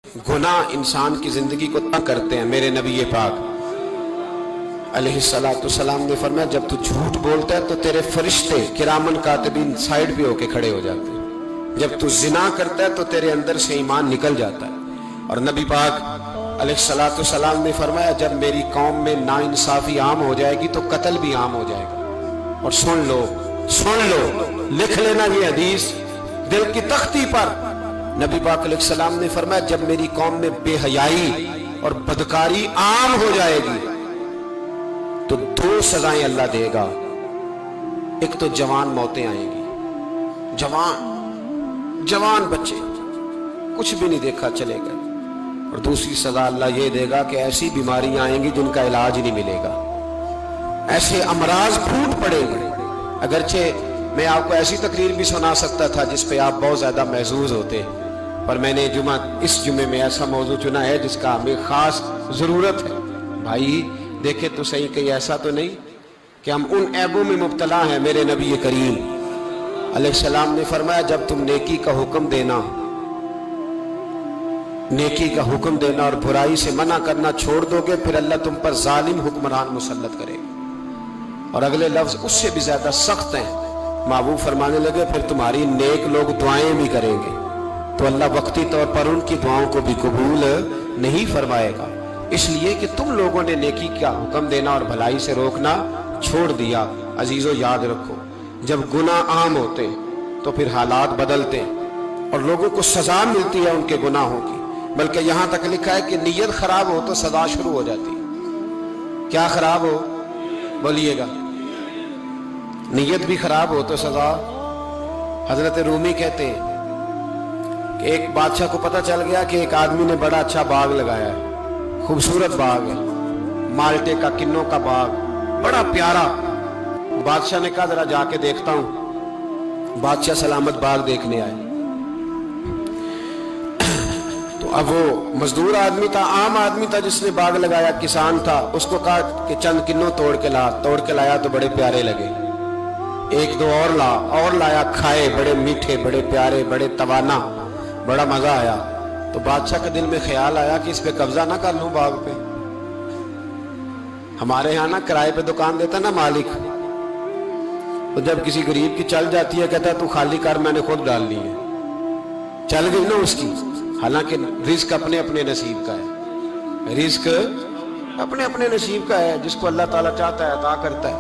गुनाह इंसान की जिंदगी को तंग करते हैं। मेरे नबी पाक अलैहिस्सलाम ने फरमाया, जब तू झूठ बोलता है तो तेरे फरिश्ते किरामन कातिबीन साइड पे होके खड़े हो जाते हैं। जब तू जिना करता है तो तेरे अंदर से ईमान निकल जाता है। और नबी पाक अलैहिस्सलाम ने फरमाया, जब मेरी कौम में नाइंसाफी आम हो जाएगी तो कत्ल भी आम हो जाएगा। और सुन लो, लिख लेना ये हदीस दिल की तख्ती पर। नबी पाक अलैहिस्सलाम ने फरमाया, जब मेरी कौम में बेहयाई और बदकारी आम हो जाएगी तो दो सजाएं अल्लाह देगा। एक तो जवान मौतें आएंगी, जवान बच्चे कुछ भी नहीं देखा चले गए। और दूसरी सजा अल्लाह ये देगा कि ऐसी बीमारियां आएंगी जिनका इलाज नहीं मिलेगा, ऐसे अमराज फूट पड़ेंगे। अगरचे मैं आपको ऐसी तकरीर भी सुना सकता था जिस पे आप बहुत ज्यादा महजूज होते, पर मैंने इस जुमे में ऐसा मौजू चुना है जिसका हमें खास जरूरत है। भाई देखे तो सही, कहीं ऐसा तो नहीं कि हम उन ऐबों में मुब्तला हैं। मेरे नबी करीम अलैहिस्सलाम ने फरमाया, जब तुम नेकी का हुक्म देना और बुराई से मना करना छोड़ दोगे, फिर अल्लाह तुम पर जालिम हुक्मरान मुसल्लत करेगा। और अगले लफ्ज उससे भी ज्यादा सख्त हैं। महबूब फरमाने लगे, फिर तुम्हारी नेक लोग दुआएं भी करेंगे तो अल्लाह वक्ती तौर पर उनकी दुआओं को भी कबूल नहीं फरमाएगा, इसलिए कि तुम लोगों ने नेकी का हुक्म देना और भलाई से रोकना छोड़ दिया। अजीजों याद रखो, जब गुनाह आम होते तो फिर हालात बदलते और लोगों को सजा मिलती है उनके गुनाहों की। बल्कि यहां तक लिखा है कि नीयत खराब हो तो सजा शुरू हो जाती है। क्या खराब हो, बोलिएगा? नीयत भी खराब हो तो सजा। हजरत रूमी कहते हैं कि एक बादशाह को पता चल गया कि एक आदमी ने बड़ा अच्छा बाग लगाया है, खूबसूरत बाग है, माल्टे का, किन्नों का बाग, बड़ा प्यारा। बादशाह ने कहा जरा जाके देखता हूं। बादशाह सलामत बाग देखने आए तो अब वो मजदूर आदमी था, आम आदमी था जिसने बाग लगाया, किसान था। उसको कहा कि चंद किन्नों तोड़ के लाया तो बड़े प्यारे लगे। एक दो और लाया, खाए, बड़े मीठे, बड़े प्यारे, बड़े तवाना, बड़ा मजा आया। तो बादशाह के दिल में ख्याल आया कि इस पे कब्जा ना कर लूं बाग पे। हमारे यहाँ ना किराए पे दुकान देता ना मालिक, तो जब किसी गरीब की चल जाती है कहता है तू खाली कर, मैंने खुद डाल ली है। चल गई ना उसकी, हालांकि रिस्क अपने अपने नसीब का है, रिस्क अपने अपने नसीब का है। जिसको अल्लाह ताला चाहता है अता करता है।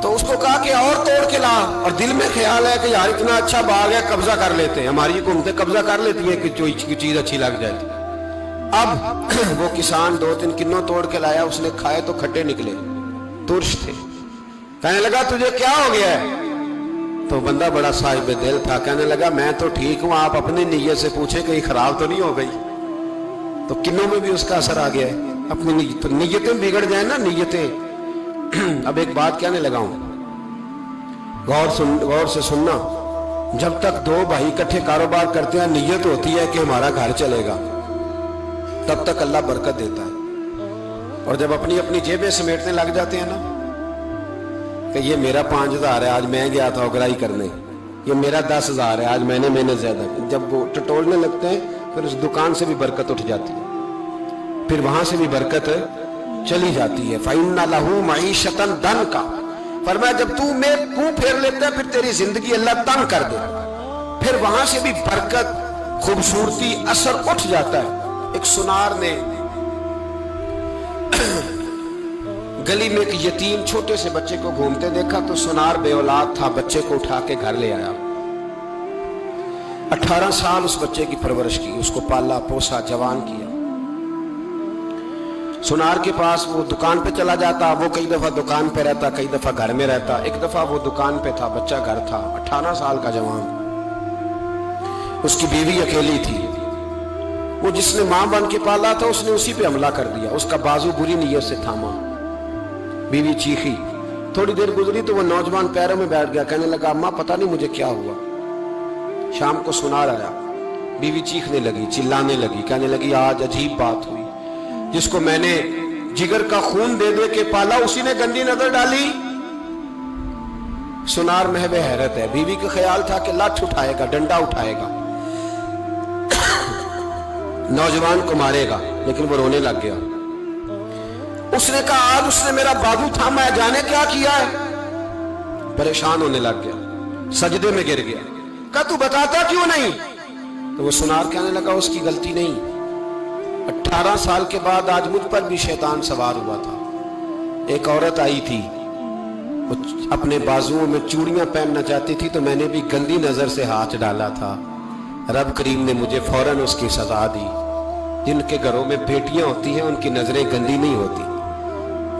तो उसको कहा कि और तोड़ के ला, और दिल में ख्याल है कि यार इतना अच्छा बाग है, कब्जा कर लेते हैं। हमारी हुकूमतें कब्जा कर लेती है कि जो चीज अच्छी लग जाती। अब वो किसान 2-3 किन्नों तोड़ के लाया, उसने खाए तो खट्टे निकले, तुर्श थे। कहने लगा तुझे क्या हो गया है? तो बंदा बड़ा साहिब दिल था, कहने लगा मैं तो ठीक हूं, आप अपनी नीयत से पूछे कहीं खराब तो नहीं हो गई। तो किन्नों में भी उसका असर आ गया है। अपनी नीयतें बिगड़ जाए ना, नीयतें। अब एक बात कहने लगा हूं, गौर से सुनना। जब तक दो भाई इकट्ठे कारोबार करते हैं, नीयत होती है कि हमारा घर चलेगा, तब तक अल्लाह बरकत देता है। और जब अपनी अपनी जेबें समेटने लग जाते हैं ना कि ये मेरा 5,000 है, आज मैं गया था उगराई करने, ये मेरा 10,000 है, आज मैंने मेहनत ज्यादा की, जब वो टटोलने लगते हैं फिर उस दुकान से भी बरकत उठ जाती है, फिर वहां से भी बरकत चली जाती है। फ़इन्ना लहू मईशतन दन का फरमाया, जब तू में मुंह फेर लेता है फिर तेरी जिंदगी अल्लाह तंग कर दे, फिर वहां से भी बरकत, खूबसूरती, असर उठ जाता है। एक सुनार ने गली में एक यतीम छोटे से बच्चे को घूमते देखा, तो सुनार बेऔलाद था, बच्चे को उठा के घर ले आया। 18 साल उस बच्चे की परवरिश की, उसको पाला पोसा, जवान किया। सुनार के पास वो दुकान पे चला जाता, वो कई दफा दुकान पे रहता, कई दफा घर में रहता। एक दफा वो दुकान पे था, बच्चा घर था, 18 साल का जवान। उसकी बीवी अकेली थी। वो जिसने मां बन के पाला था उसने उसी पे हमला कर दिया, उसका बाजू बुरी नीयत से थामा। बीवी चीखी, थोड़ी देर गुजरी तो वो नौजवान पैरों में बैठ गया, कहने लगा अम्मा पता नहीं मुझे क्या हुआ। शाम को सुनार आया, बीवी चीखने लगी, चिल्लाने लगी, कहने लगी आज अजीब बात हुई, जिसको मैंने जिगर का खून दे दे के पाला उसी ने गंदी नजर डाली। सुनार महवे हैरत है। बीवी का ख्याल था कि लाठ उठाएगा, डंडा उठाएगा, नौजवान को मारेगा, लेकिन वो रोने लग गया। उसने कहा आज उसने मेरा बाजू थामा है, जाने क्या किया है। परेशान होने लग गया, सजदे में गिर गया। कहा तू बताता क्यों नहीं? तो वो सुनार कहने लगा उसकी गलती नहीं, 18 साल के बाद आज मुझ पर भी शैतान सवार हुआ था। एक औरत आई थी, वो अपने बाजुओं में चूड़ियां पहनना चाहती थी, तो मैंने भी गंदी नजर से हाथ डाला था। रब करीम ने मुझे फौरन उसकी सजा दी। जिनके घरों में बेटियां होती हैं उनकी नजरें गंदी नहीं होती।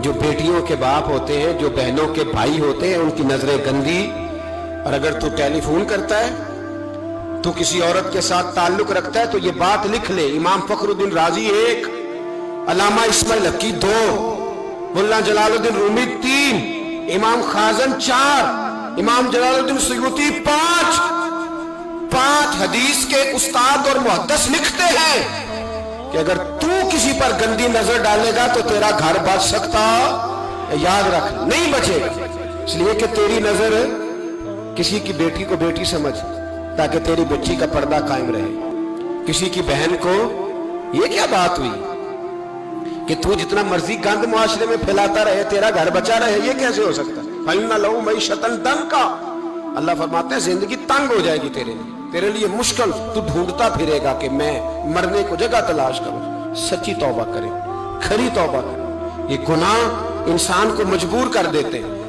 जो बेटियों के बाप होते हैं, जो बहनों के भाई होते हैं, उनकी नजरें गंदी। और अगर तू टेलीफोन करता है, तू किसी औरत के साथ ताल्लुक रखता है, तो ये बात लिख ले। इमाम फखरुद्दीन राजी 1, अल्लामा इस्माइल हकी 2, मुल्ला जलालुद्दीन रूमी 3, इमाम खाजन 4, इमाम जलालुद्दीन सुयूती 5 हदीस के उस्ताद और मुहद्दिस लिखते हैं कि अगर तू किसी पर गंदी नजर डालेगा तो तेरा घर बच सकता, याद रख, नहीं बचेगा। इसलिए कि तेरी नजर किसी की बेटी को बेटी समझ, ताकि तेरी बच्ची का पर्दा कायम रहे। किसी की बहन को, ये क्या बात हुई कि तू जितना मर्जी गंद मुआशरे में फैलाता रहे, तेरा घर बचा रहे, ये कैसे हो सकता है? फइन्ना लहू मईशतन दंका, अल्लाह फरमाते हैं जिंदगी तंग हो जाएगी तेरे लिए मुश्किल। तू ढूंढता फिरेगा कि मैं मरने को जगह तलाश करूं। सच्ची तौबा करें, खरी तौबा करें। ये गुनाह इंसान को मजबूर कर देते हैं।